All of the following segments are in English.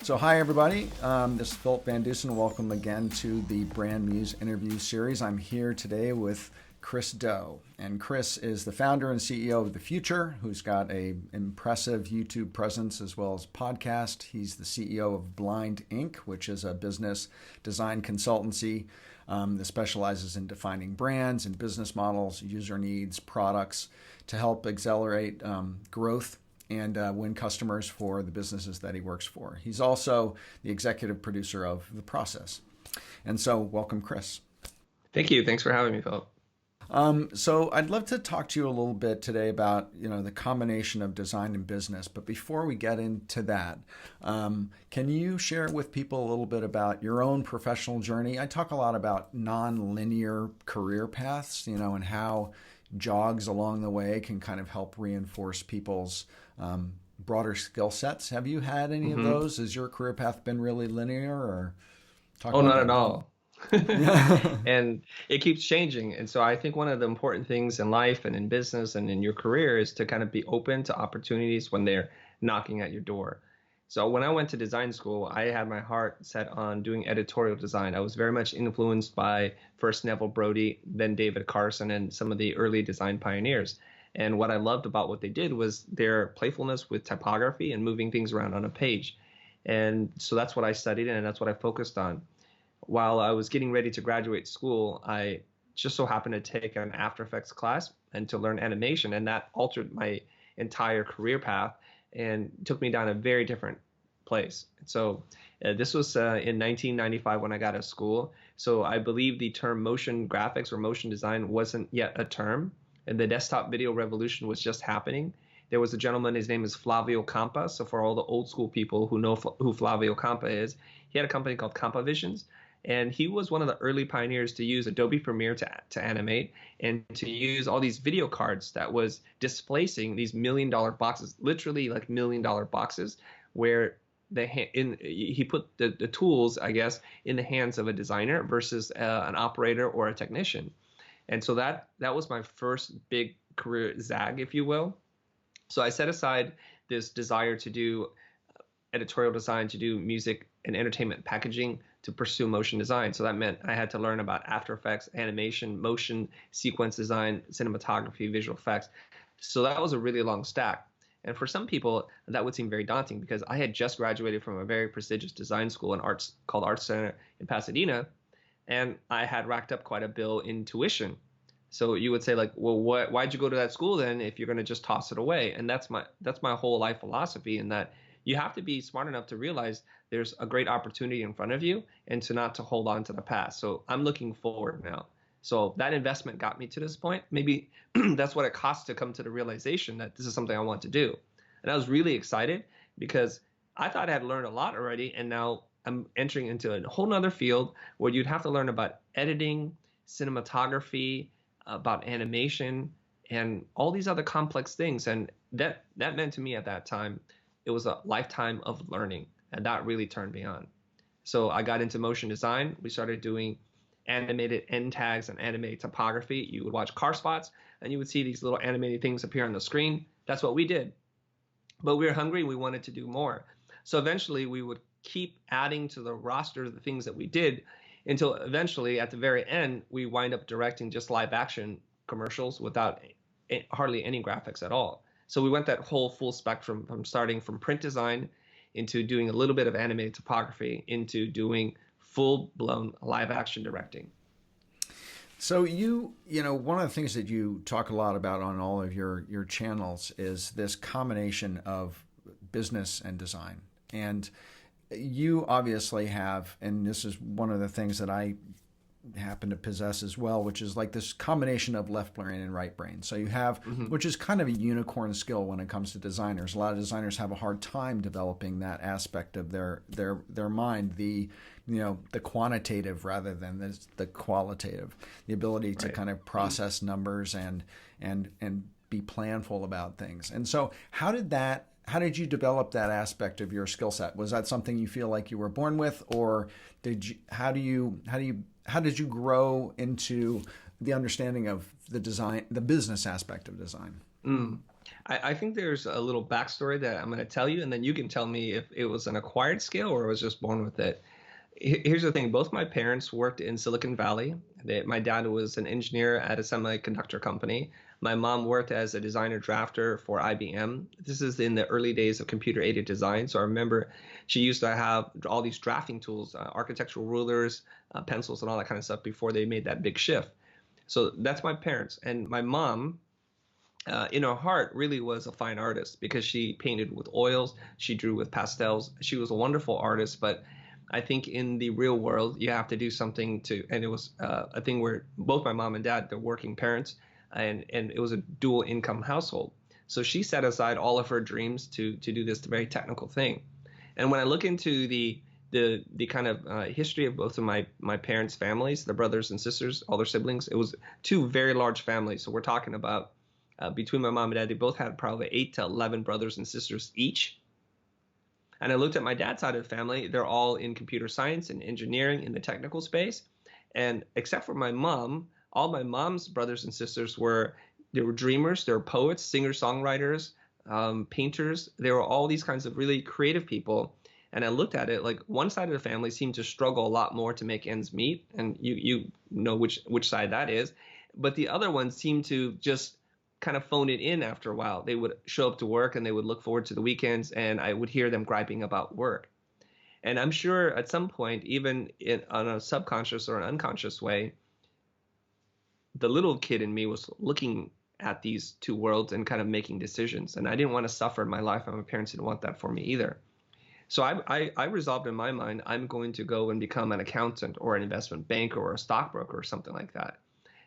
So hi everybody, this is Philip VanDusen. Welcome again to the Brand Muse interview series. I'm here today with Chris Do, and Chris is the founder and CEO of the Futur, who's got a impressive YouTube presence as well as podcast. He's the CEO of Blind Inc., which is a business design consultancy that specializes in defining brands and business models, user needs, products to help accelerate growth and win customers for the businesses that he works for. He's also the executive producer of The Process. And so welcome, Chris. Thank you. Thanks for having me, Philip. So I'd love to talk to you a little bit today about, the combination of design and business. But before we get into that, can you share with people a little bit about your own professional journey? I talk a lot about non-linear career paths, and how jogs along the way can kind of help reinforce people's broader skill sets. Have you had any of those? Has your career path been really linear, or talk about Not that? at all. And it keeps changing. And so I think one of the important things in life and in business and in your career is to kind of be open to opportunities when they're knocking at your door. So when I went to design school, I had my heart set on doing editorial design. I was very much influenced by first Neville Brody, then David Carson, and some of the early design pioneers. And what I loved about what they did was their playfulness with typography and moving things around on a page. And so that's what I studied and that's what I focused on. While I was getting ready to graduate school, I just so happened to take an After Effects class and to learn animation, and that altered my entire career path and took me down a very different place. So this was in 1995 when I got out of school. So I believe the term motion graphics or motion design wasn't yet a term, and the desktop video revolution was just happening. There was a gentleman, his name is Flavio Campa. So for all the old school people who know who Flavio Campa is, he had a company called Campa Visions. And he was one of the early pioneers to use Adobe Premiere to animate and to use all these video cards that was displacing these $1 million boxes, literally like $1 million boxes, where he put the tools, I guess, in the hands of a designer versus an operator or a technician. And so that was my first big career zag, if you will. So I set aside this desire to do editorial design, to do music and entertainment packaging, to pursue motion design. So that meant I had to learn about After Effects, animation, motion, sequence design, cinematography, visual effects. So that was a really long stack. And for some people, that would seem very daunting because I had just graduated from a very prestigious design school in arts called Art Center in Pasadena, and I had racked up quite a bill in tuition. So you would say like, well, why'd you go to that school then if you're going to just toss it away? And that's my whole life philosophy, in that you have to be smart enough to realize there's a great opportunity in front of you and not to hold on to the past. So I'm looking forward now. So that investment got me to this point. Maybe that's what it costs to come to the realization that this is something I want to do. And I was really excited because I thought I had learned a lot already. And now I'm entering into a whole nother field where you'd have to learn about editing, cinematography, about animation, and all these other complex things. And that meant to me at that time, it was a lifetime of learning, and that really turned me on. So I got into motion design. We started doing animated end tags and animated typography. You would watch car spots, and you would see these little animated things appear on the screen. That's what we did. But we were hungry. We wanted to do more. So eventually, we would keep adding to the roster of the things that we did until eventually, at the very end, we wind up directing just live action commercials without hardly any graphics at all. So we went that whole full spectrum, from starting from print design into doing a little bit of animated typography into doing full-blown live action directing. So one of the things that you talk a lot about on all of your channels is this combination of business and design. And you obviously have, and this is one of the things that I happen to possess as well, which is like this combination of left brain and right brain. So you have, which is kind of a unicorn skill when it comes to designers. A lot of designers have a hard time developing that aspect of their mind, the quantitative rather than the qualitative, the ability to kind of process numbers and be planful about things. And so how did you develop that aspect of your skill set? Was that something you feel like you were born with, or how did you grow into the understanding of the design, the business aspect of design? I think there's a little backstory that I'm going to tell you, and then you can tell me if it was an acquired skill or I was just born with it. Here's the thing. Both my parents worked in Silicon Valley. My dad was an engineer at a semiconductor company. My mom worked as a designer drafter for IBM. This is in the early days of computer-aided design. So I remember she used to have all these drafting tools, architectural rulers, pencils, and all that kind of stuff before they made that big shift. So that's my parents. And my mom, in her heart, really was a fine artist because she painted with oils, she drew with pastels. She was a wonderful artist, but I think in the real world, you have to do something to, and it was a thing where both my mom and dad, they're working parents, and it was a dual income household. So she set aside all of her dreams to do this very technical thing. And when I look into the kind of history of both of my parents' families, their brothers and sisters, all their siblings, it was two very large families. So we're talking about between my mom and dad, they both had probably 8 to 11 brothers and sisters each. And I looked at my dad's side of the family. They're all in computer science and engineering in the technical space. And except for my mom, all my mom's brothers and sisters they were dreamers, they were poets, singers, songwriters, painters. They were all these kinds of really creative people. And I looked at it like one side of the family seemed to struggle a lot more to make ends meet. And you know which side that is. But the other one seemed to just kind of phone it in after a while. They would show up to work and they would look forward to the weekends, and I would hear them griping about work. And I'm sure at some point, even on a subconscious or an unconscious way, the little kid in me was looking at these two worlds and kind of making decisions. And I didn't want to suffer in my life, and my parents didn't want that for me either. So I resolved in my mind, I'm going to go and become an accountant or an investment banker or a stockbroker or something like that.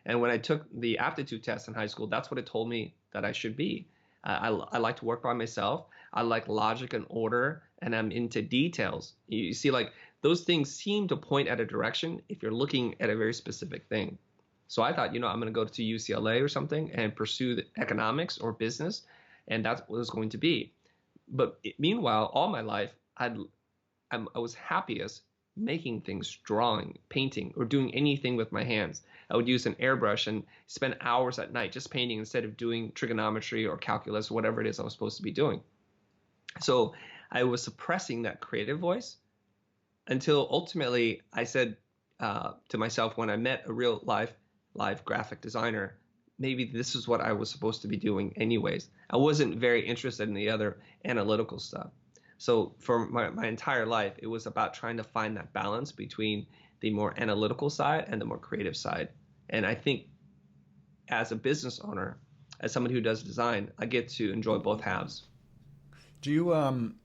And when I took the aptitude test in high school, that's what it told me that I should be. I like to work by myself. I like logic and order, and I'm into details. You see, like those things seem to point at a direction if you're looking at a very specific thing. So I thought, I'm going to go to UCLA or something and pursue the economics or business, and that's what it was going to be. But meanwhile, all my life, I was happiest making things, drawing, painting, or doing anything with my hands. I would use an airbrush and spend hours at night just painting instead of doing trigonometry or calculus or whatever it is I was supposed to be doing. So I was suppressing that creative voice until ultimately I said to myself when I met a real live graphic designer, maybe this is what I was supposed to be doing anyways. I wasn't very interested in the other analytical stuff. So for my entire life, it was about trying to find that balance between the more analytical side and the more creative side. And I think as a business owner, as someone who does design, I get to enjoy both halves. Do you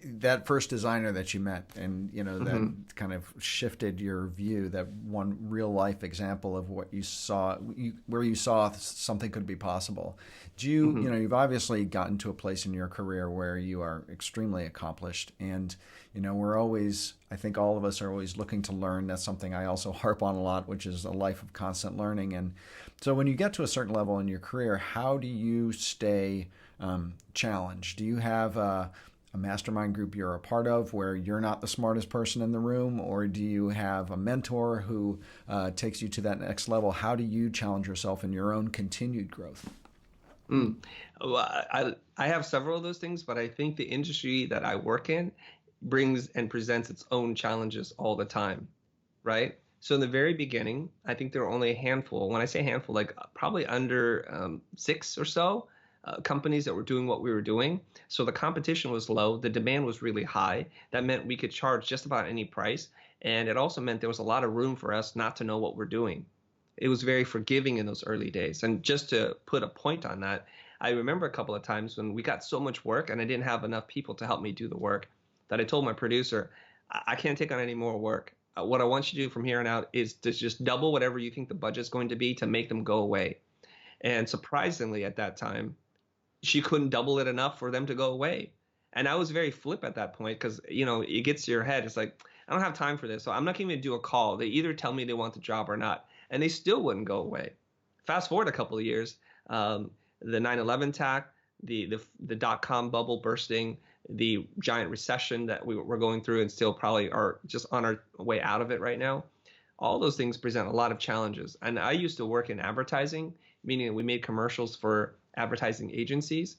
that first designer that you met, and that kind of shifted your view, that one real life example of what you saw, where you saw something could be possible? Do you you've obviously gotten to a place in your career where you are extremely accomplished, and we're always, I think all of us are always looking to learn. That's something I also harp on a lot, which is a life of constant learning. And so when you get to a certain level in your career, how do you stay challenged? Do you have a mastermind group you're a part of where you're not the smartest person in the room, or do you have a mentor who takes you to that next level? How do you challenge yourself in your own continued growth? Well, I have several of those things, but I think the industry that I work in brings and presents its own challenges all the time, right? So in the very beginning, I think there were only a handful. When I say handful, like probably under 6 or so companies that were doing what we were doing. So the competition was low. The demand was really high. That meant we could charge just about any price. And it also meant there was a lot of room for us not to know what we're doing. It was very forgiving in those early days. And just to put a point on that, I remember a couple of times when we got so much work and I didn't have enough people to help me do the work that I told my producer, I can't take on any more work. What I want you to do from here on out is to just double whatever you think the budget's going to be to make them go away. And surprisingly, at that time, she couldn't double it enough for them to go away. And I was very flip at that point because, it gets to your head. It's like, I don't have time for this. So I'm not going to do a call. They either tell me they want the job or not. And they still wouldn't go away. Fast forward a couple of years, the 9/11 attack, the dot-com bubble bursting, the giant recession that we're going through and still probably are just on our way out of it right now. All those things present a lot of challenges. And I used to work in advertising, meaning we made commercials for advertising agencies,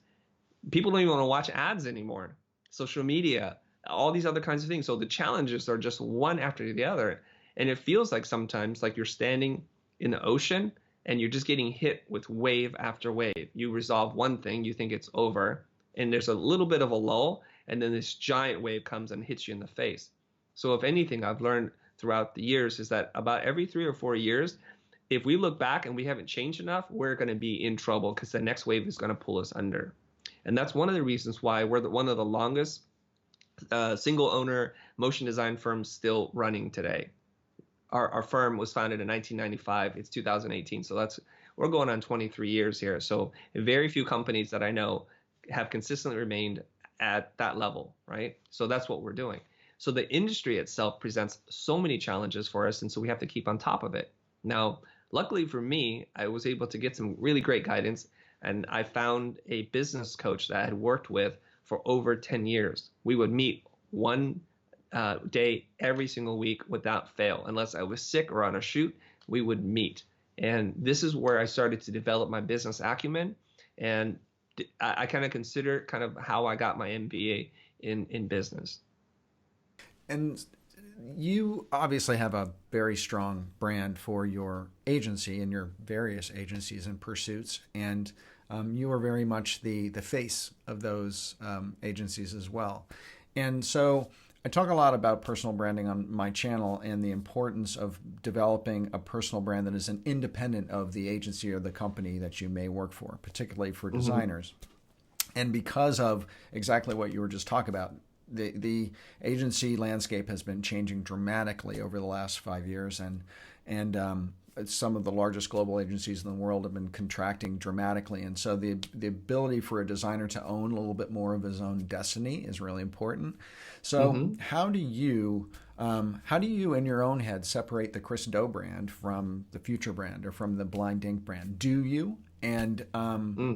people don't even want to watch ads anymore. Social media, all these other kinds of things. So the challenges are just one after the other. And it feels like sometimes like you're standing in the ocean and you're just getting hit with wave after wave. You resolve one thing, you think it's over, and there's a little bit of a lull, and then this giant wave comes and hits you in the face. So if anything I've learned throughout the years is that about every 3 or 4 years, if we look back and we haven't changed enough, we're going to be in trouble because the next wave is going to pull us under. And that's one of the reasons why we're one of the longest single owner motion design firms still running today. Our firm was founded in 1995. It's 2018. So we're going on 23 years here. So very few companies that I know have consistently remained at that level, right? So that's what we're doing. So the industry itself presents so many challenges for us. And so we have to keep on top of it. Now, luckily for me, I was able to get some really great guidance. And I found a business coach that I had worked with for over 10 years. We would meet one day every single week without fail. Unless I was sick or on a shoot, we would meet. And this is where I started to develop my business acumen. And I kind of consider kind of how I got my MBA in business. And you obviously have a very strong brand for your agency and your various agencies and pursuits. And you are very much the face of those agencies as well. And so I talk a lot about personal branding on my channel and the importance of developing a personal brand that is an independent of the agency or the company that you may work for, particularly for designers. And because of exactly what you were just talking about, the agency landscape has been changing dramatically over the last 5 years, and some of the largest global agencies in the world have been contracting dramatically. And so the ability for a designer to own a little bit more of his own destiny is really important. So how do you in your own head separate the Chris Do brand from the Futur brand or from the Blind Ink brand? Do you? And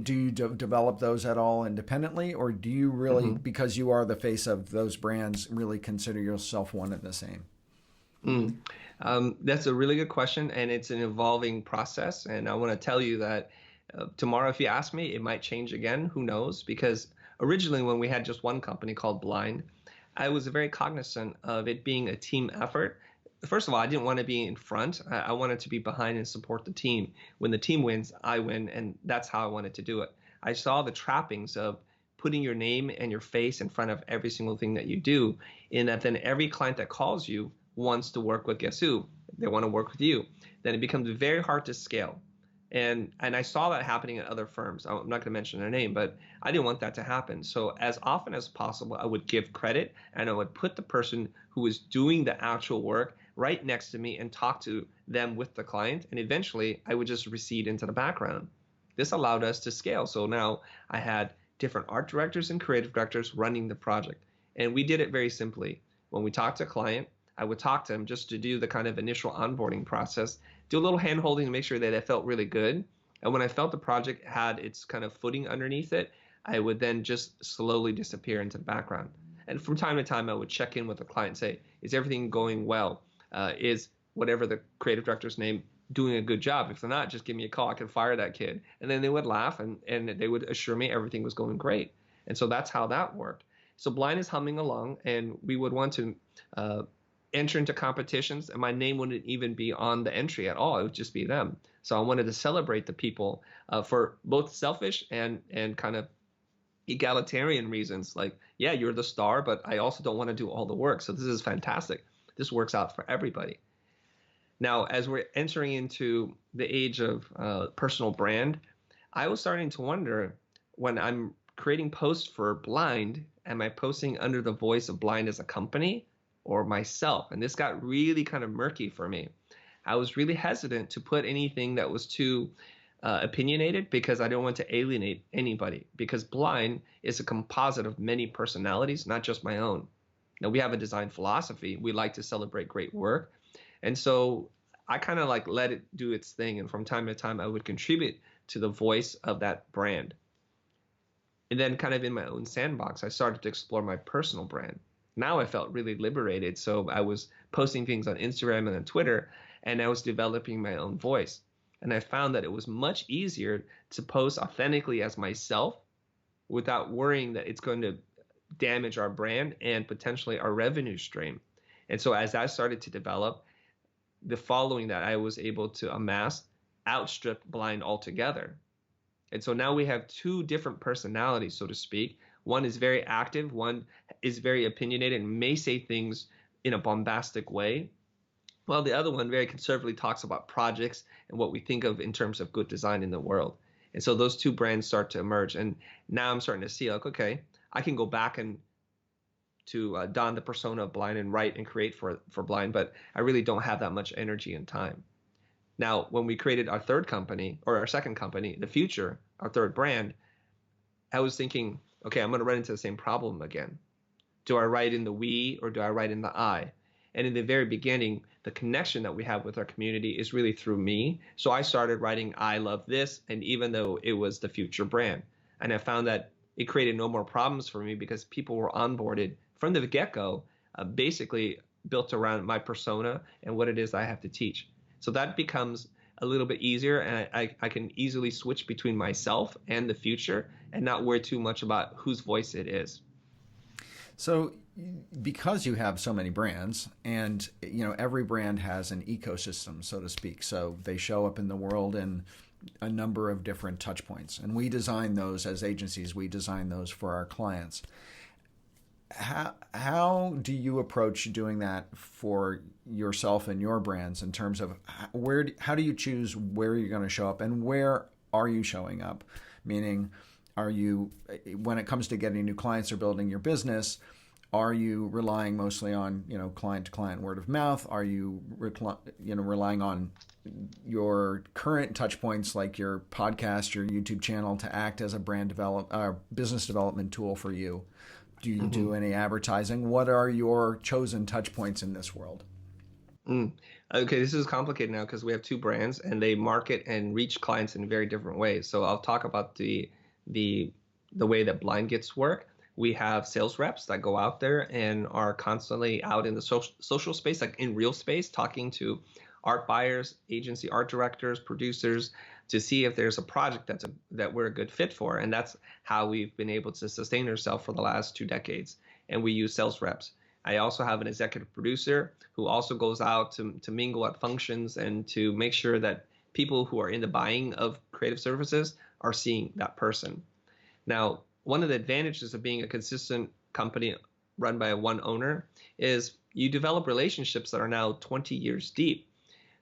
do you develop those at all independently, or do you really, because you are the face of those brands, really consider yourself one and the same? That's a really good question, and it's an evolving process. And I want to tell you that tomorrow, if you ask me, it might change again. Who knows? Because originally, when we had just one company called Blind, I was very cognizant of it being a team effort. First of all, I didn't want to be in front. I wanted to be behind and support the team. When the team wins, I win, and that's how I wanted to do it. I saw the trappings of putting your name and your face in front of every single thing that you do, in that then every client that calls you wants to work with guess who? They want to work with you. Then it becomes very hard to scale. And I saw that happening at other firms. I'm not going to mention their name, but I didn't want that to happen. So as often as possible, I would give credit, and I would put the person who was doing the actual work right next to me and talk to them with the client. And eventually I would just recede into the background. This allowed us to scale. So now I had different art directors and creative directors running the project. And we did it very simply. When we talked to a client, I would talk to them just to do the kind of initial onboarding process, do a little hand holding to make sure that it felt really good. And when I felt the project had its kind of footing underneath it, I would then just slowly disappear into the background. And from time to time, I would check in with the client and say, is everything going well? Is whatever the creative director's name doing a good job? If they're not, just give me a call. I can fire that kid. And then they would laugh and they would assure me everything was going great. And so that's how that worked. So Blind is humming along, and we would want to enter into competitions, and my name wouldn't even be on the entry at all. It would just be them. So I wanted to celebrate the people for both selfish and kind of egalitarian reasons. Like, yeah, you're the star, but I also don't want to do all the work. So this is fantastic. This works out for everybody. Now, as we're entering into the age of personal brand, I was starting to wonder, when I'm creating posts for Blind, am I posting under the voice of Blind as a company or myself? And this got really kind of murky for me. I was really hesitant to put anything that was too opinionated, because I don't want to alienate anybody, because Blind is a composite of many personalities, not just my own. Now, we have a design philosophy. We like to celebrate great work. And so I kind of like let it do its thing. And from time to time, I would contribute to the voice of that brand. And then kind of in my own sandbox, I started to explore my personal brand. Now I felt really liberated. So I was posting things on Instagram and on Twitter, and I was developing my own voice. And I found that it was much easier to post authentically as myself without worrying that it's going to damage our brand and potentially our revenue stream. And so as I started to develop, the following that I was able to amass outstripped Blind altogether. And so now we have two different personalities, so to speak. One is very active, one is very opinionated and may say things in a bombastic way, while the other one very conservatively talks about projects and what we think of in terms of good design in the world. And so those two brands start to emerge. And now I'm starting to see, like, okay, I can go back and to don the persona of Blind and write and create for Blind, but I really don't have that much energy and time. Now, when we created our third company, or our second company, the Futur, our third brand, I was thinking, okay, I'm going to run into the same problem again. Do I write in the we or do I write in the I? And in the very beginning, the connection that we have with our community is really through me. So I started writing, I love this, and even though it was the Futur brand. And I found that it created no more problems for me because people were onboarded from the get-go, basically built around my persona and what it is I have to teach. So that becomes a little bit easier, and I can easily switch between myself and the Futur and not worry too much about whose voice it is. So because you have so many brands, and every brand has an ecosystem, so to speak, so they show up in the world in a number of different touch points, and we design those as agencies. We design those for our clients. How do you approach doing that for yourself and your brands in terms of how do you choose where you're going to show up and where are you showing up? Meaning, are you, when it comes to getting new clients or building your business, are you relying mostly on client to client word of mouth? Are you relying on your current touch points like your podcast, your YouTube channel to act as a business development tool for you? Do you do any advertising? What are your chosen touch points in this world? Okay, this is complicated now because we have two brands and they market and reach clients in very different ways. So I'll talk about the way that Blind Gets work. We have sales reps that go out there and are constantly out in the social space, like in real space, talking to art buyers, agency art directors, producers, to see if there's a project that we're a good fit for. And that's how we've been able to sustain ourselves for the last 2 decades. And we use sales reps. I also have an executive producer who also goes out to mingle at functions and to make sure that people who are in the buying of creative services are seeing that person. Now, one of the advantages of being a consistent company run by one owner is you develop relationships that are now 20 years deep.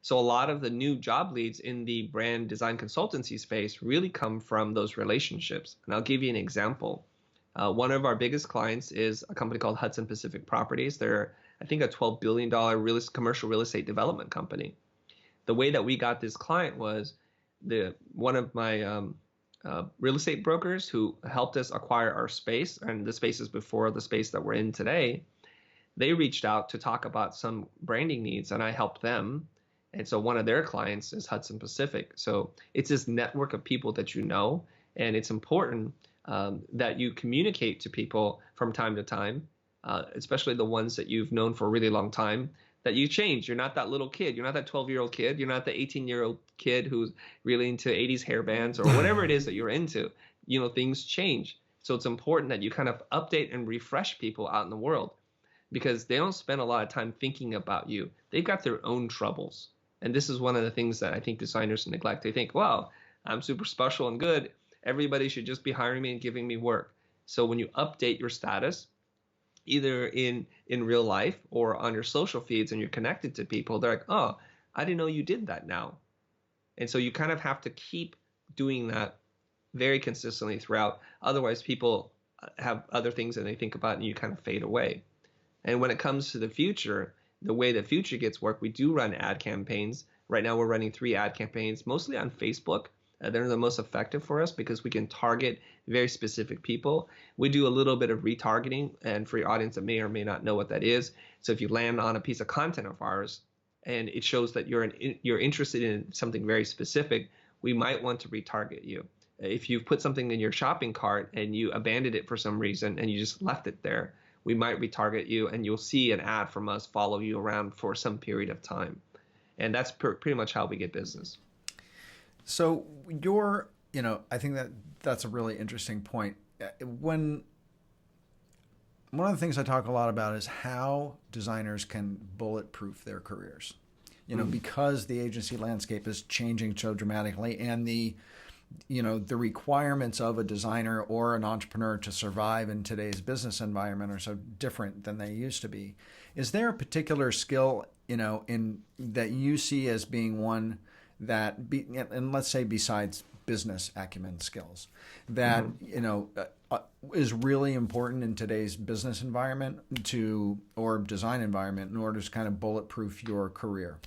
So a lot of the new job leads in the brand design consultancy space really come from those relationships. And I'll give you an example. One of our biggest clients is a company called Hudson Pacific Properties. They're, I think, a $12 billion commercial real estate development company. The way that we got this client was one of my real estate brokers who helped us acquire our space, and the spaces before the space that we're in today, they reached out to talk about some branding needs, and I helped them. And so one of their clients is Hudson Pacific. So it's this network of people that you know, and it's important that you communicate to people from time to time, especially the ones that you've known for a really long time, that you change. You're not that little kid. You're not that 12-year-old kid. You're not the 18-year-old kid who's really into 80s hair bands or whatever it is that you're into. Things change. So it's important that you kind of update and refresh people out in the world because they don't spend a lot of time thinking about you. They've got their own troubles. And this is one of the things that I think designers neglect. They think, wow, I'm super special and good. Everybody should just be hiring me and giving me work. So when you update your status, either in real life or on your social feeds and you're connected to people, they're like, oh, I didn't know you did that now. And so you kind of have to keep doing that very consistently throughout. Otherwise, people have other things that they think about and you kind of fade away. And when it comes to the Futur, the way that Futur gets work, we do run ad campaigns. Right now we're running 3 ad campaigns, mostly on Facebook. They're the most effective for us because we can target very specific people. We do a little bit of retargeting, and for your audience that may or may not know what that is. So if you land on a piece of content of ours and it shows that you're interested in something very specific, we might want to retarget you. If you've put something in your shopping cart and you abandoned it for some reason and you just left it there, we might retarget you and you'll see an ad from us follow you around for some period of time. And that's pretty much how we get business. So I think that's a really interesting point. When one of the things I talk a lot about is how designers can bulletproof their careers. Because the agency landscape is changing so dramatically, and the requirements of a designer or an entrepreneur to survive in today's business environment are so different than they used to be. Is there a particular skill, in that you see as being one that, and let's say besides business acumen skills, that is really important in today's business environment or design environment in order to kind of bulletproof your career?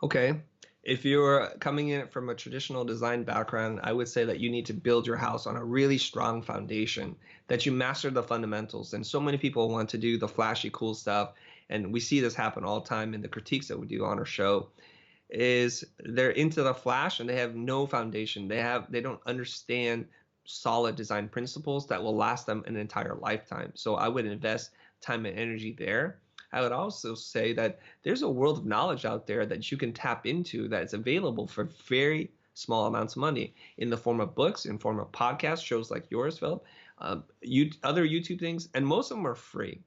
Okay. If you're coming in from a traditional design background, I would say that you need to build your house on a really strong foundation, that you master the fundamentals. And so many people want to do the flashy, cool stuff. And we see this happen all the time in the critiques that we do on our show, is they're into the flash and they have no foundation. They don't understand solid design principles that will last them an entire lifetime. So I would invest time and energy there. I would also say that there's a world of knowledge out there that you can tap into that is available for very small amounts of money in the form of books, in form of podcast shows like yours, Philip, other YouTube things, and most of them are free.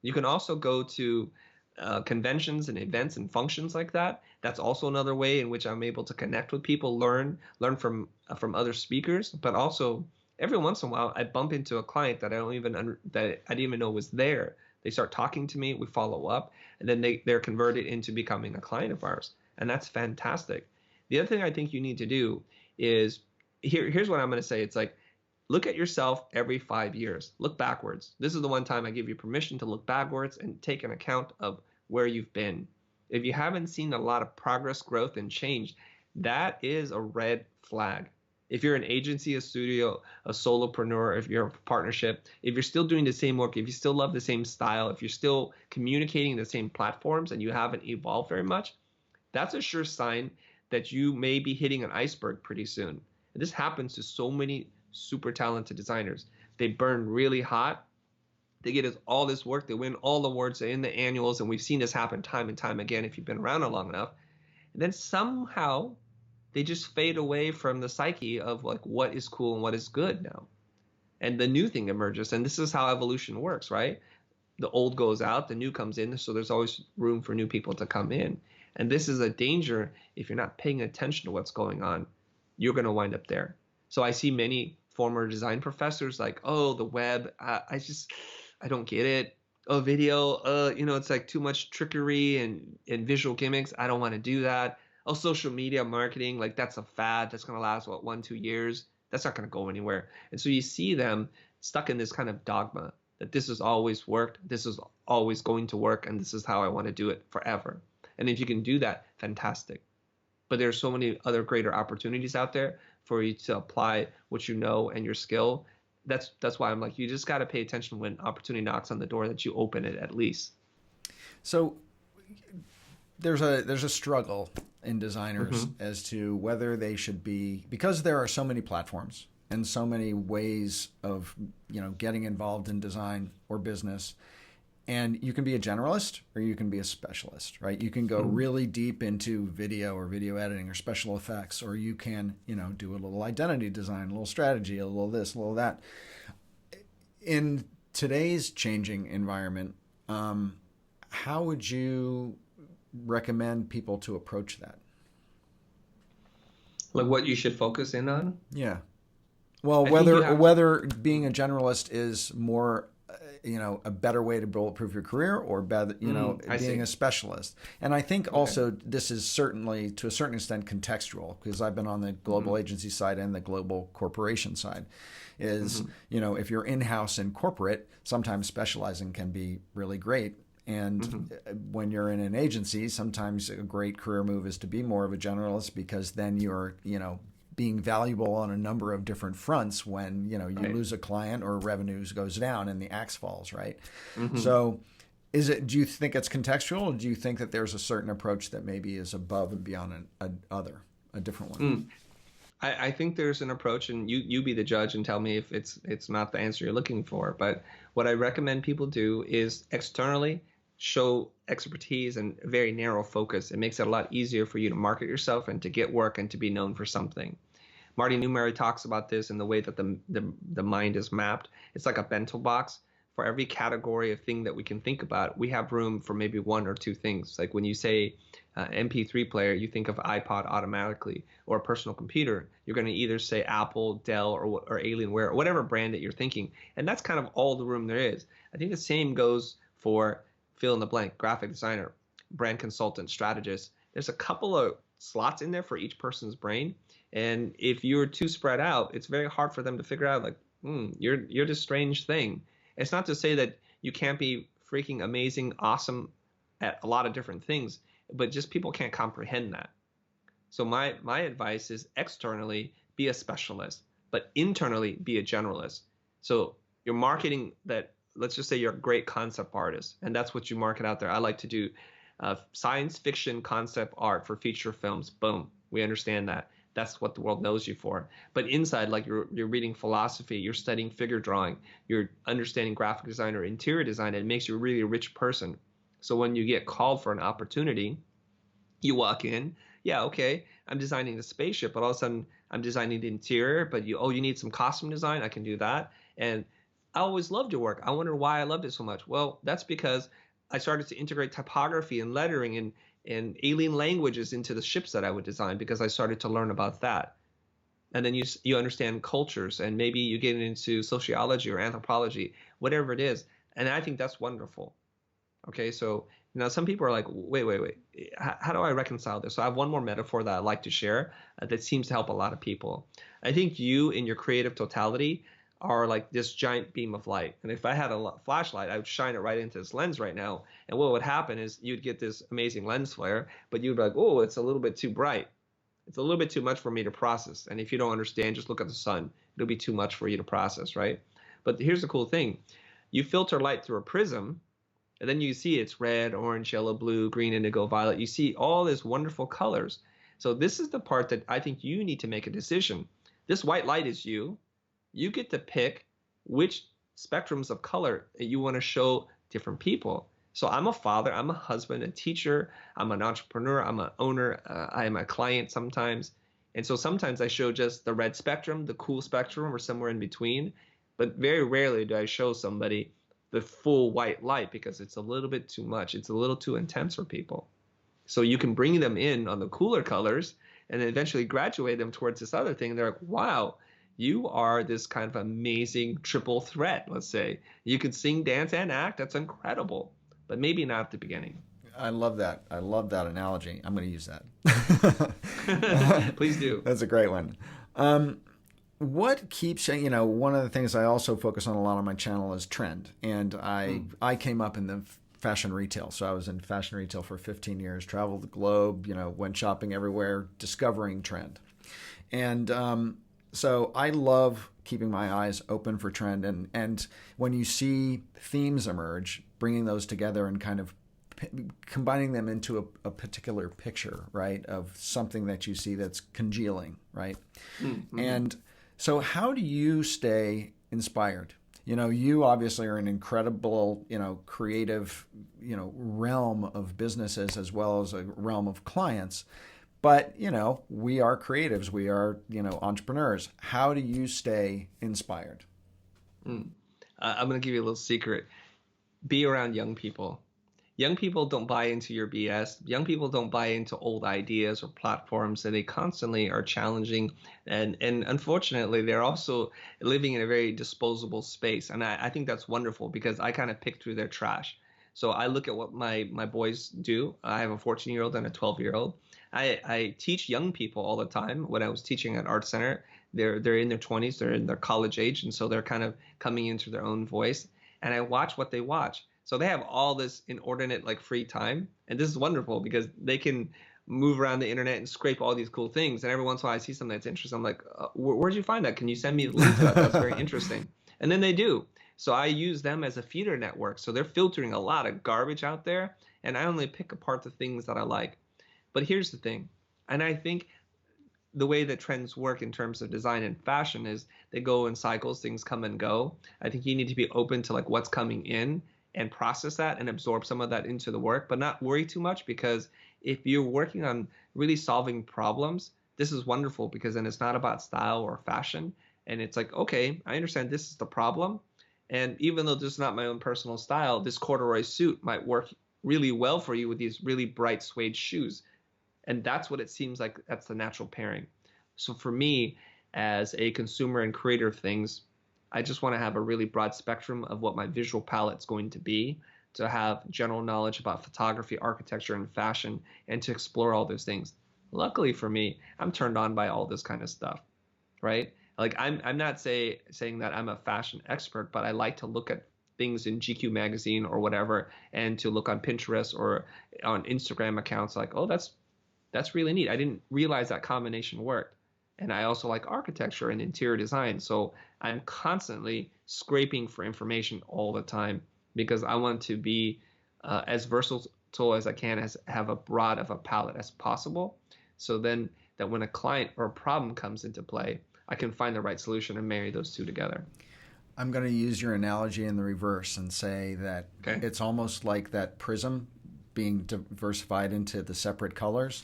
You can also go to conventions and events and functions like that. That's also another way in which I'm able to connect with people, learn from other speakers. But also, every once in a while, I bump into a client that I didn't even know was there. They start talking to me, we follow up, and then they're converted into becoming a client of ours. And that's fantastic. The other thing I think you need to do is, here's what I'm going to say. It's like, look at yourself every 5 years. Look backwards. This is the one time I give you permission to look backwards and take an account of where you've been. If you haven't seen a lot of progress, growth, and change, that is a red flag. If you're an agency, a studio, a solopreneur, if you're a partnership, if you're still doing the same work, if you still love the same style, if you're still communicating the same platforms and you haven't evolved very much, that's a sure sign that you may be hitting an iceberg pretty soon. And this happens to so many super talented designers. They burn really hot. They get all this work. They win all the awards in the annuals. And we've seen this happen time and time again if you've been around long enough. And then somehow they just fade away from the psyche of like what is cool and what is good now. And the new thing emerges. And this is how evolution works, right? The old goes out, the new comes in. So there's always room for new people to come in. And this is a danger if you're not paying attention to what's going on. You're going to wind up there. So I see many former design professors like, oh, the web, I don't get it. Oh, video, it's like too much trickery and visual gimmicks. I don't want to do that. Oh, social media marketing, like that's a fad. That's going to last, 1-2 years. That's not going to go anywhere. And so you see them stuck in this kind of dogma that this has always worked. This is always going to work. And this is how I want to do it forever. And if you can do that, fantastic. But there's so many other greater opportunities out there for you to apply what you know and your skill. That's why I'm like, you just got to pay attention when opportunity knocks on the door, that you open it at least. So there's a struggle in designers as to whether they should be, because there are so many platforms and so many ways of getting involved in design or business. And you can be a generalist or you can be a specialist, right? You can go really deep into video or video editing or special effects, or you can, do a little identity design, a little strategy, a little this, a little that. In today's changing environment, how would you recommend people to approach that? Like what you should focus in on? Yeah. Well, whether being a generalist is more a better way to bulletproof your career, or better, being a specialist. And I think also this is certainly to a certain extent contextual, because I've been on the global agency side and the global corporation side. Is, if you're in-house and corporate, sometimes specializing can be really great. And when you're in an agency, sometimes a great career move is to be more of a generalist, because then you're, being valuable on a number of different fronts when, you lose a client or revenues goes down and the axe falls, right? So do you think it's contextual, or do you think that there's a certain approach that maybe is above and beyond a different one? I think there's an approach, and you be the judge and tell me if it's not the answer you're looking for. But what I recommend people do is externally show expertise and very narrow focus. It makes it a lot easier for you to market yourself and to get work and to be known for something. Marty Newmary talks about this in the way that the mind is mapped. It's like a bento box. For every category of thing that we can think about, we have room for maybe one or two things. Like when you say MP3 player, you think of iPod automatically, or a personal computer. You're going to either say Apple, Dell, or Alienware, or whatever brand that you're thinking. And that's kind of all the room there is. I think the same goes for fill in the blank, graphic designer, brand consultant, strategist. There's a couple of slots in there for each person's brain. And if you're too spread out, it's very hard for them to figure out, like, you're this strange thing. It's not to say that you can't be freaking amazing, awesome at a lot of different things, but just people can't comprehend that. So my advice is externally be a specialist, but internally be a generalist. So you're marketing that, let's just say you're a great concept artist, and that's what you market out there. I like to do science fiction concept art for feature films. Boom, we understand that. That's what the world knows you for. But inside, like you're reading philosophy, you're studying figure drawing, you're understanding graphic design or interior design, and it makes you a really rich person. So when you get called for an opportunity, you walk in, yeah, okay, I'm designing the spaceship, but all of a sudden I'm designing the interior, but you need some costume design, I can do that. And I always loved your work. I wonder why I loved it so much. Well, that's because I started to integrate typography and lettering and alien languages into the ships that I would design, because I started to learn about that. And then you understand cultures, and maybe you get into sociology or anthropology, whatever it is. And I think that's wonderful. Okay, so now some people are like, wait, how do I reconcile this? So I have one more metaphor that I like to share that seems to help a lot of people. I think you, in your creative totality, are like this giant beam of light. And if I had a flashlight, I would shine it right into this lens right now. And what would happen is you'd get this amazing lens flare, but you'd be like, oh, it's a little bit too bright. It's a little bit too much for me to process. And if you don't understand, just look at the sun. It'll be too much for you to process, right? But here's the cool thing. You filter light through a prism, and then you see it's red, orange, yellow, blue, green, indigo, violet. You see all these wonderful colors. So this is the part that I think you need to make a decision. This white light is you. You get to pick which spectrums of color you want to show different people. So I'm a father, I'm a husband, a teacher, I'm an entrepreneur, I'm an owner, I am a client sometimes. And so sometimes I show just the red spectrum, the cool spectrum, or somewhere in between. But very rarely do I show somebody the full white light, because it's a little bit too much. It's a little too intense for people. So you can bring them in on the cooler colors and then eventually graduate them towards this other thing. They're like, wow, you are this kind of amazing triple threat, let's say. You can sing, dance, and act. That's incredible. But maybe not at the beginning. I love that. I love that analogy. I'm going to use that. Please do. That's a great one. What keeps, one of the things I also focus on a lot on my channel is trend. And I came up in the fashion retail. So I was in fashion retail for 15 years, traveled the globe, went shopping everywhere, discovering trend. And so I love keeping my eyes open for trend. And when you see themes emerge, bringing those together and kind of combining them into a particular picture, right, of something that you see that's congealing, right? Mm-hmm. And so how do you stay inspired? You obviously are an incredible, creative, realm of businesses as well as a realm of clients. But, we are creatives. We are, entrepreneurs. How do you stay inspired? I'm going to give you a little secret. Be around young people. Young people don't buy into your BS. Young people don't buy into old ideas or platforms, and they constantly are challenging. And unfortunately, they're also living in a very disposable space. And I think that's wonderful, because I kind of pick through their trash. So I look at what my boys do. I have a 14-year-old and a 12-year-old. I teach young people all the time. When I was teaching at Art Center, they're in their 20s, they're in their college age, and so they're kind of coming into their own voice. And I watch what they watch. So they have all this inordinate free time, and this is wonderful because they can move around the internet and scrape all these cool things. And every once in a while I see something that's interesting. I'm like, where'd you find that? Can you send me the link to that? That's very interesting. And then they do. So I use them as a feeder network. So they're filtering a lot of garbage out there, and I only pick apart the things that I like. But here's the thing, and I think the way that trends work in terms of design and fashion is they go in cycles, things come and go. I think you need to be open to what's coming in and process that and absorb some of that into the work, but not worry too much, because if you're working on really solving problems, this is wonderful, because then it's not about style or fashion. And it's like, okay, I understand this is the problem. And even though this is not my own personal style, this corduroy suit might work really well for you with these really bright suede shoes. And that's what it seems like, that's the natural pairing. So for me, as a consumer and creator of things, I just want to have a really broad spectrum of what my visual palette's going to be, to have general knowledge about photography, architecture, and fashion, and to explore all those things. Luckily for me, I'm turned on by all this kind of stuff, right? Like I'm not saying that I'm a fashion expert, but I like to look at things in GQ magazine or whatever, and to look on Pinterest or on Instagram accounts like, oh, that's really neat. I didn't realize that combination worked. And I also like architecture and interior design. So I'm constantly scraping for information all the time, because I want to be as versatile as I can, as have a broad of a palette as possible. So then that when a client or a problem comes into play, I can find the right solution and marry those two together. I'm going to use your analogy in the reverse and say that it's almost like that prism being diversified into the separate colors,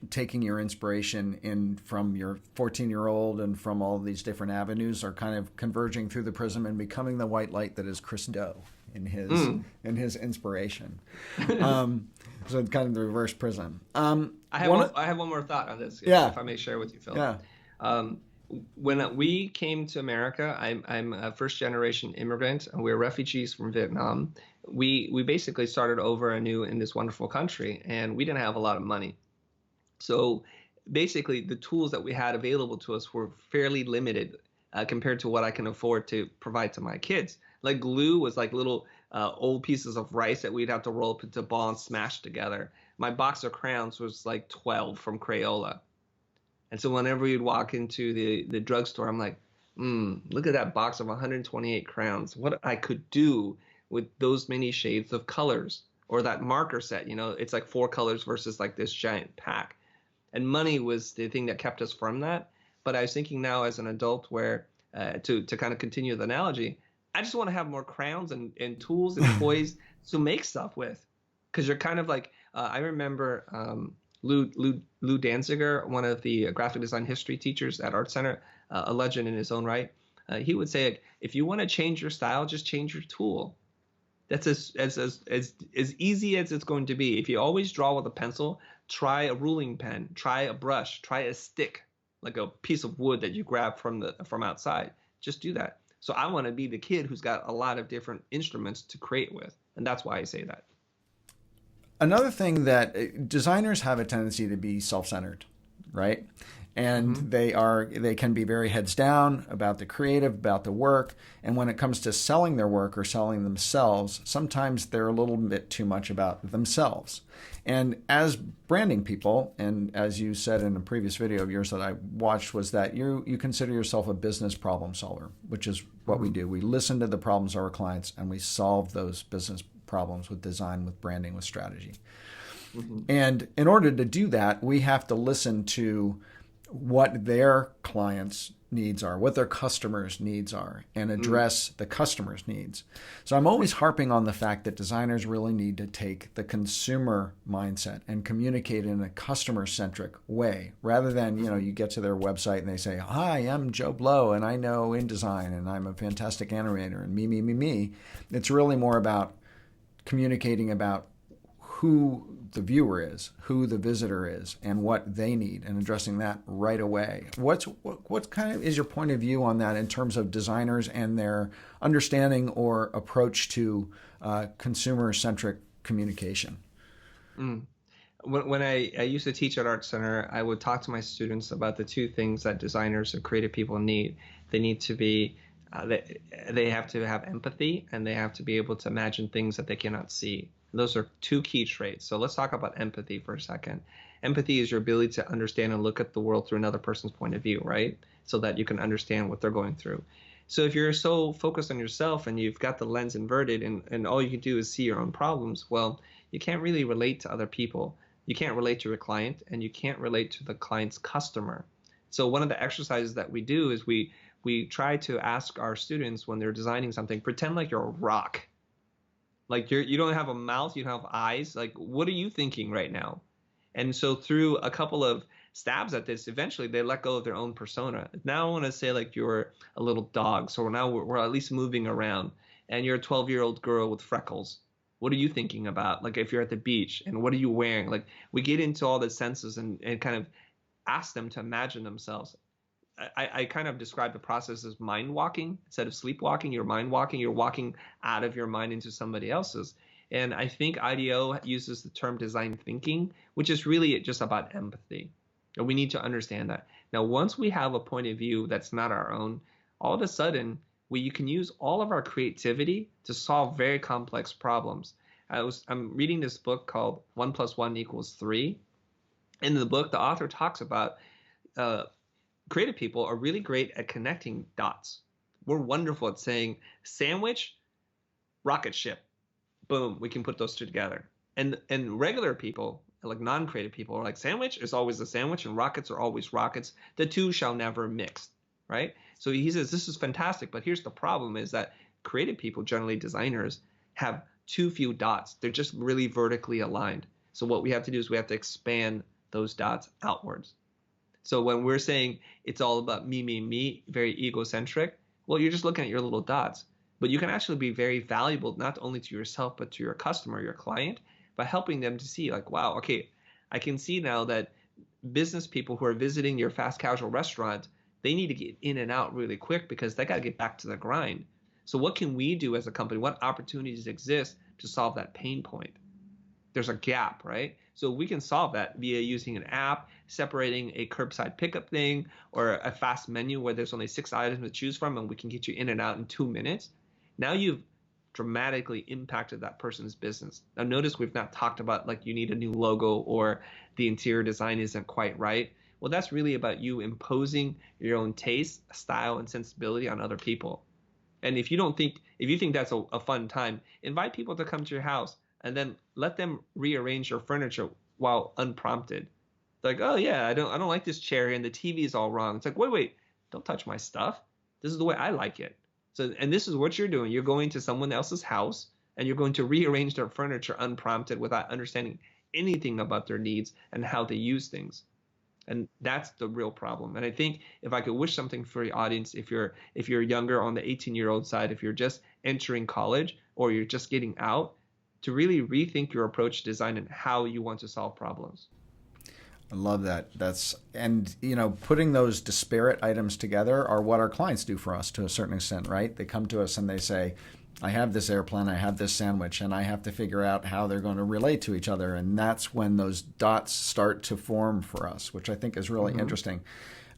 taking your inspiration in from your 14-year-old and from all these different avenues are kind of converging through the prism and becoming the white light that is Chris Do in his inspiration. So kind of the reverse prism. I have one more thought on this, if I may share with you, Phil. Yeah. When we came to America, I'm a first-generation immigrant, and we're refugees from Vietnam. We basically started over anew in this wonderful country, and we didn't have a lot of money. So basically, the tools that we had available to us were fairly limited compared to what I can afford to provide to my kids. Like glue was like little old pieces of rice that we'd have to roll up into a ball and smash together. My box of crayons was like 12 from Crayola. And so whenever you'd walk into the drugstore, I'm like, look at that box of 128 crayons. What I could do with those many shades of colors. Or that marker set, it's like 4 colors versus like this giant pack. And money was the thing that kept us from that. But I was thinking now as an adult, where to kind of continue the analogy, I just want to have more crayons and tools and toys to make stuff with. Because you're kind of like, I remember Lou Danziger, one of the graphic design history teachers at Art Center, a legend in his own right. He would say, if you want to change your style, just change your tool. That's as easy as it's going to be. If you always draw with a pencil, try a ruling pen, try a brush, try a stick, like a piece of wood that you grab from outside. Just do that. So I want to be the kid who's got a lot of different instruments to create with, and that's why I say that. Another thing that designers have a tendency to be self-centered, right? And they can be very heads down about the creative, about the work. And when it comes to selling their work or selling themselves, sometimes they're a little bit too much about themselves. And as branding people, and as you said in a previous video of yours that I watched, was that you consider yourself a business problem solver, which is what we do. We listen to the problems of our clients and we solve those business problems with design, with branding, with strategy. And in order to do that, we have to listen to what their clients' needs are, what their customers' needs are, and address the customer's needs. So I'm always harping on the fact that designers really need to take the consumer mindset and communicate in a customer-centric way, rather than, you get to their website and they say, hi, I'm Joe Blow, and I know InDesign, and I'm a fantastic animator, and me. It's really more about communicating about who the viewer is, who the visitor is, and what they need, and addressing that right away. What kind of is your point of view on that in terms of designers and their understanding or approach to consumer-centric communication? When I used to teach at Art Center, I would talk to my students about the two things that designers and creative people need. They need to be they have to have empathy, and they have to be able to imagine things that they cannot see. Those are two key traits. So let's talk about empathy for a second. Empathy is your ability to understand and look at the world through another person's point of view, right? So that you can understand what they're going through. So if you're so focused on yourself and you've got the lens inverted and all you can do is see your own problems, well, you can't really relate to other people. You can't relate to your client, and you can't relate to the client's customer. So one of the exercises that we do is we try to ask our students when they're designing something, pretend like you're a rock. Like you don't have a mouth, you don't have eyes. Like, what are you thinking right now? And so through a couple of stabs at this, eventually they let go of their own persona. Now I want to say like you're a little dog. So now we're at least moving around, and you're a 12-year-old girl with freckles. What are you thinking about? Like if you're at the beach, and what are you wearing? Like we get into all the senses and kind of ask them to imagine themselves. I kind of describe the process as mind walking instead of sleepwalking. You're mind walking. You're walking out of your mind into somebody else's. And I think IDEO uses the term design thinking, which is really just about empathy. And we need to understand that. Now, once we have a point of view that's not our own, all of a sudden, you can use all of our creativity to solve very complex problems. I'm reading this book called 1+1=3. In the book, the author talks about uh, creative people are really great at connecting dots. We're wonderful at saying sandwich, rocket ship. Boom, we can put those two together. And regular people, like non-creative people, are like sandwich is always a sandwich and rockets are always rockets. The two shall never mix, right? So he says this is fantastic, but here's the problem is that creative people, generally designers, have too few dots. They're just really vertically aligned. So what we have to do is we have to expand those dots outwards. So when we're saying it's all about me, very egocentric, well, you're just looking at your little dots. But you can actually be very valuable, not only to yourself, but to your customer, your client, by helping them to see like, wow, okay, I can see now that business people who are visiting your fast casual restaurant, they need to get in and out really quick because they got to get back to the grind. So what can we do as a company? What opportunities exist to solve that pain point? There's a gap, right? So we can solve that via using an app, separating a curbside pickup thing, or a fast menu where there's only 6 items to choose from and we can get you in and out in 2 minutes. Now you've dramatically impacted that person's business. Now notice we've not talked about like you need a new logo or the interior design isn't quite right. Well, that's really about you imposing your own taste, style, and sensibility on other people. And if you think that's a fun time, invite people to come to your house and then let them rearrange your furniture while unprompted. Like, oh yeah, I don't like this chair and the TV is all wrong. It's like, wait, don't touch my stuff. This is the way I like it. So, and this is what you're doing. You're going to someone else's house and you're going to rearrange their furniture unprompted without understanding anything about their needs and how they use things. And that's the real problem. And I think if I could wish something for the audience, if you're younger on the 18-year-old side, if you're just entering college or you're just getting out, to really rethink your approach to design and how you want to solve problems. I love that. And putting those disparate items together are what our clients do for us to a certain extent, right? They come to us and they say, I have this airplane, I have this sandwich, and I have to figure out how they're going to relate to each other. And that's when those dots start to form for us, which I think is really interesting.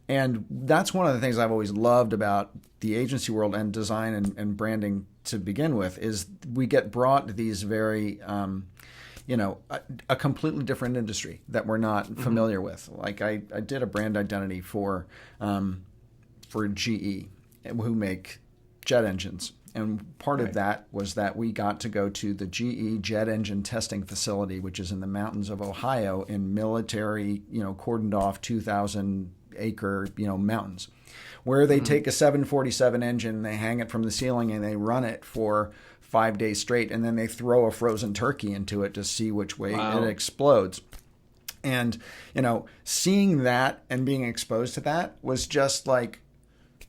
And that's one of the things I've always loved about the agency world and design and branding to begin with, is we get brought these very, a completely different industry that we're not familiar with. Like I did a brand identity for GE, who make jet engines. And part of that was that we got to go to the GE jet engine testing facility, which is in the mountains of Ohio in military, cordoned off 2,000-acre, mountains, where they take a 747 engine, they hang it from the ceiling, and they run it for 5 days straight, and then they throw a frozen turkey into it to see which way it explodes. And, seeing that and being exposed to that was just like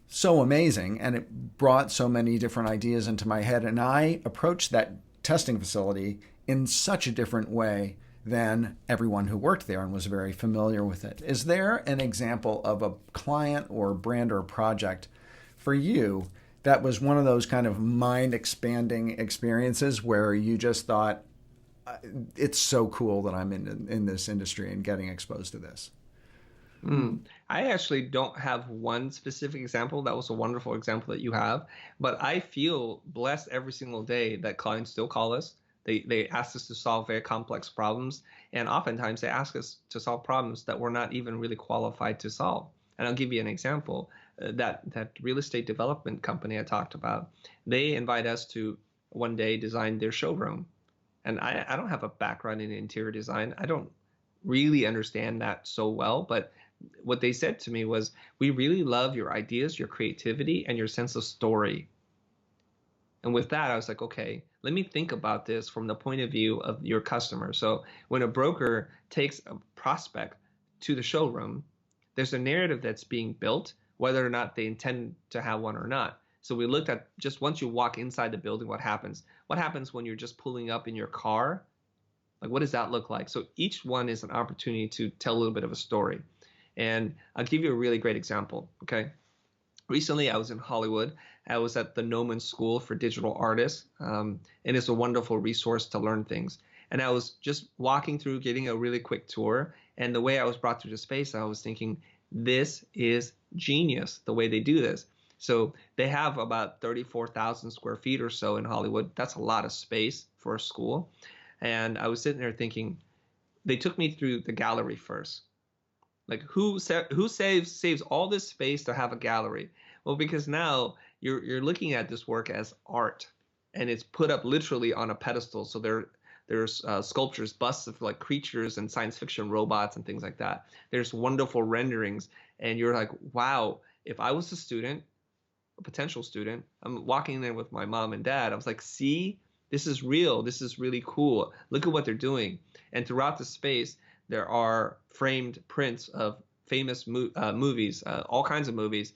so amazing, and it brought so many different ideas into my head. And I approached that testing facility in such a different way than everyone who worked there and was very familiar with it. Is there an example of a client or brand or project for you that was one of those kind of mind-expanding experiences where you just thought, it's so cool that I'm in this industry and getting exposed to this? I actually don't have one specific example. That was a wonderful example that you have. But I feel blessed every single day that clients still call us. They ask us to solve very complex problems. And oftentimes they ask us to solve problems that we're not even really qualified to solve. And I'll give you an example. That real estate development company I talked about, they invite us to one day design their showroom. And I don't have a background in interior design. I don't really understand that so well, but what they said to me was, we really love your ideas, your creativity, and your sense of story. And with that, I was like, okay, let me think about this from the point of view of your customer. So when a broker takes a prospect to the showroom, there's a narrative that's being built, whether or not they intend to have one or not. So we looked at just once you walk inside the building, what happens? What happens when you're just pulling up in your car? Like, what does that look like? So each one is an opportunity to tell a little bit of a story. And I'll give you a really great example, okay? Recently, I was in Hollywood. I was at the Noman School for Digital Artists, and it's a wonderful resource to learn things. And I was just walking through, getting a really quick tour. And the way I was brought through the space, I was thinking, this is genius, the way they do this. So they have about 34,000 square feet or so in Hollywood. That's a lot of space for a school. And I was sitting there thinking, they took me through the gallery first. Like who saves all this space to have a gallery? Well, because now you're looking at this work as art, and it's put up literally on a pedestal. So there's sculptures, busts of like creatures and science fiction robots and things like that. There's wonderful renderings, and you're like, wow, if I was a student, a potential student, I'm walking in there with my mom and dad. I was like, see, this is real. This is really cool. Look at what they're doing. And throughout the space, there are framed prints of famous movies, all kinds of movies.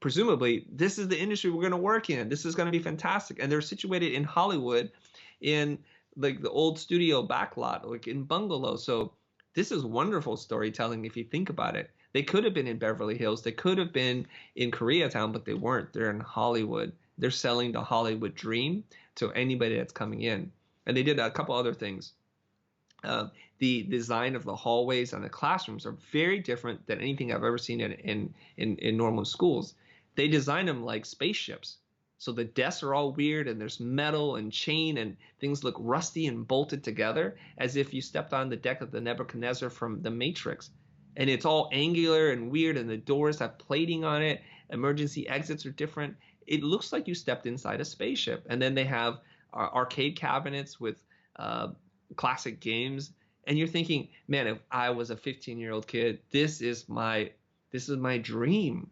Presumably, this is the industry we're going to work in. This is going to be fantastic. And they're situated in Hollywood in like the old studio backlot, like in bungalows. So this is wonderful storytelling if you think about it. They could have been in Beverly Hills. They could have been in Koreatown, but they weren't. They're in Hollywood. They're selling the Hollywood dream to anybody that's coming in. And they did a couple other things. The design of the hallways and the classrooms are very different than anything I've ever seen in normal schools. They design them like spaceships. So the desks are all weird, and there's metal and chain, and things look rusty and bolted together as if you stepped on the deck of the Nebuchadnezzar from The Matrix. And it's all angular and weird, and the doors have plating on it. Emergency exits are different. It looks like you stepped inside a spaceship. And then they have arcade cabinets with classic games, and you're thinking, man, if I was a 15-year-old kid, this is my dream.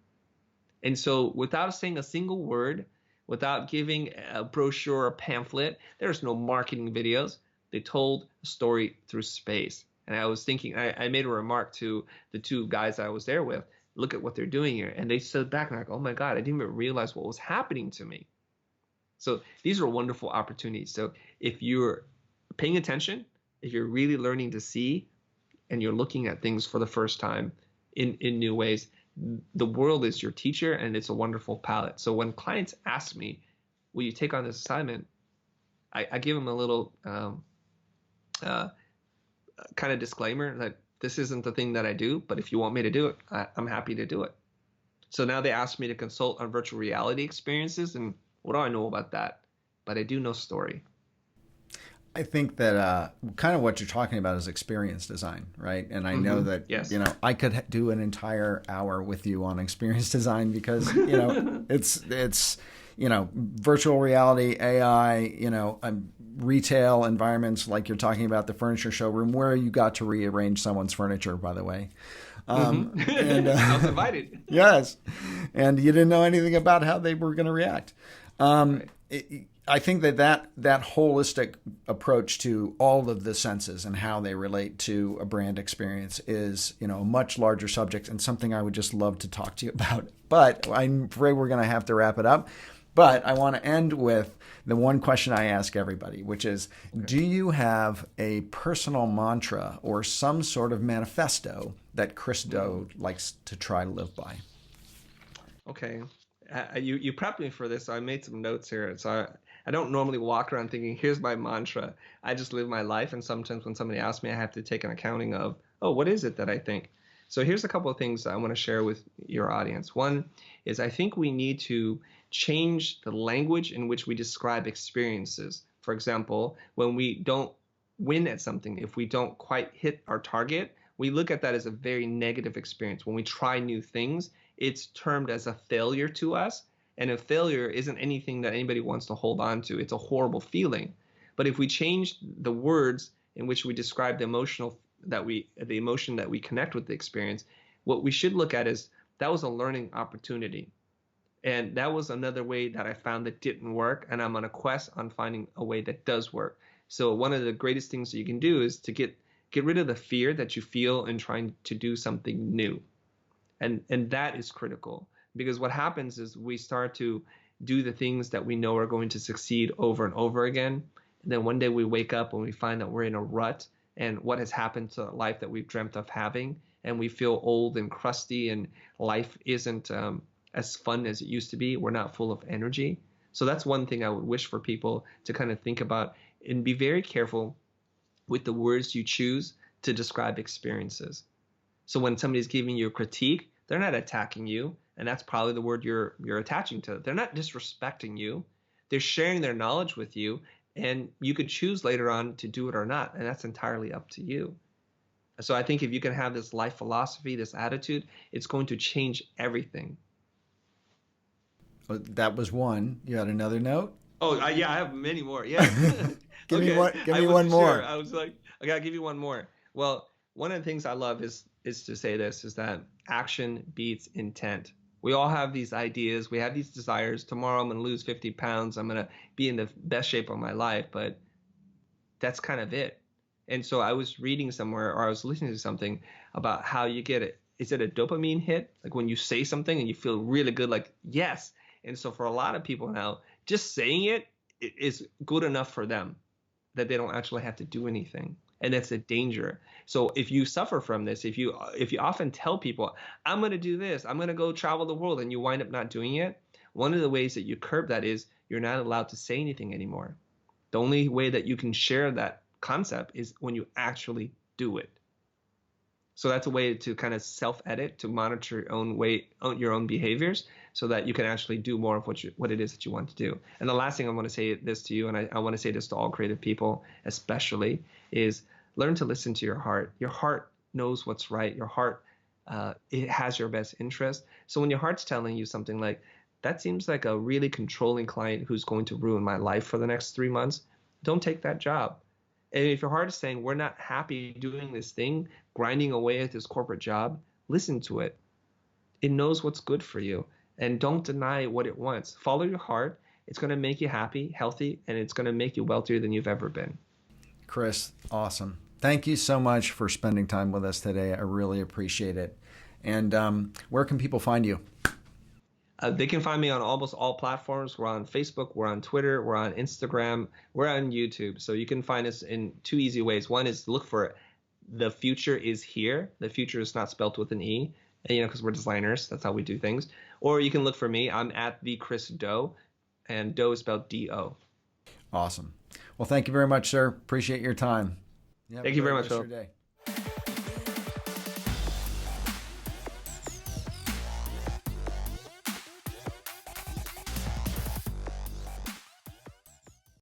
And so without saying a single word, without giving a brochure or a pamphlet, there's no marketing videos. They told a story through space. And I was thinking, I made a remark to the two guys I was there with, look at what they're doing here. And they stood back and like, oh my God, I didn't even realize what was happening to me. So these are wonderful opportunities. So if you're paying attention, if you're really learning to see, and you're looking at things for the first time in new ways, the world is your teacher, and it's a wonderful palette. So when clients ask me, will you take on this assignment? I give them a little kind of disclaimer that this isn't the thing that I do, but if you want me to do it, I'm happy to do it. So now they ask me to consult on virtual reality experiences, and what do I know about that? But I do know story. I think that kind of what you're talking about is experience design, right? And I know that, yes. I could do an entire hour with you on experience design because, it's virtual reality, AI, retail environments like you're talking about the furniture showroom where you got to rearrange someone's furniture, by the way. And, I was invited. Yes. And you didn't know anything about how they were going to react. Right. I think that holistic approach to all of the senses and how they relate to a brand experience is, a much larger subject and something I would just love to talk to you about. But I'm afraid we're going to have to wrap it up. But I want to end with the one question I ask everybody, which is, do you have a personal mantra or some sort of manifesto that Chris Do likes to try to live by? Okay. You prepped me for this, so I made some notes here. So I don't normally walk around thinking, here's my mantra. I just live my life, and sometimes when somebody asks me, I have to take an accounting of, what is it that I think? So here's a couple of things I want to share with your audience. One is I think we need to change the language in which we describe experiences. For example, when we don't win at something, if we don't quite hit our target, we look at that as a very negative experience. When we try new things, it's termed as a failure to us. And a failure isn't anything that anybody wants to hold on to. It's a horrible feeling. But if we change the words in which we describe the emotion that we connect with the experience, what we should look at is that was a learning opportunity. And that was another way that I found that didn't work. And I'm on a quest on finding a way that does work. So one of the greatest things that you can do is to get rid of the fear that you feel in trying to do something new. And that is critical, because what happens is we start to do the things that we know are going to succeed over and over again. And then one day we wake up and we find that we're in a rut, and what has happened to life that we've dreamt of having, and we feel old and crusty, and life isn't as fun as it used to be. We're not full of energy. So that's one thing I would wish for people to kind of think about, and be very careful with the words you choose to describe experiences. So when somebody's giving you a critique, they're not attacking you, and that's probably the word you're attaching to. They're not disrespecting you. They're sharing their knowledge with you, and you could choose later on to do it or not, and that's entirely up to you. So I think if you can have this life philosophy, this attitude, it's going to change everything. Well, that was one. You had another note? Oh, yeah, I have many more. Yeah. Give Okay. me one. Give I me one wasn't more. sure. I was like, I gotta give you one more. Well, one of the things I love is to say this, is that action beats intent. We all have these ideas. We have these desires. Tomorrow I'm going to lose 50 pounds. I'm going to be in the best shape of my life. But that's kind of it. And so I was reading somewhere, or I was listening to something about how you get it. Is it a dopamine hit? Like when you say something and you feel really good, like, yes. And so for a lot of people now, just saying it is good enough for them, that they don't actually have to do anything. And that's a danger. So if you suffer from this, if you often tell people, I'm going to do this, I'm going to go travel the world, and you wind up not doing it, one of the ways that you curb that is you're not allowed to say anything anymore. The only way that you can share that concept is when you actually do it. So that's a way to kind of self-edit, to monitor your own behaviors, so that you can actually do more of what it is that you want to do. And the last thing I want to say this to you, and I want to say this to all creative people especially, is learn to listen to your heart. Your heart knows what's right. Your heart, it has your best interest. So when your heart's telling you something like, that seems like a really controlling client who's going to ruin my life for the next 3 months, don't take that job. And if your heart is saying, we're not happy doing this thing, grinding away at this corporate job, listen to it. It knows what's good for you. And don't deny what it wants. Follow your heart. It's going to make you happy, healthy, and it's going to make you wealthier than you've ever been. Chris, awesome. Thank you so much for spending time with us today. I really appreciate it. And where can people find you? They can find me on almost all platforms. We're on Facebook, we're on Twitter, we're on Instagram, we're on YouTube. So you can find us in two easy ways. One is to look for The Future is Here. The Future is not spelled with an E, because we're designers. That's how we do things. Or you can look for me. I'm at the Chris Do, and Do is spelled D-O. Awesome. Well, thank you very much, sir. Appreciate your time. Thank you very much, Phil.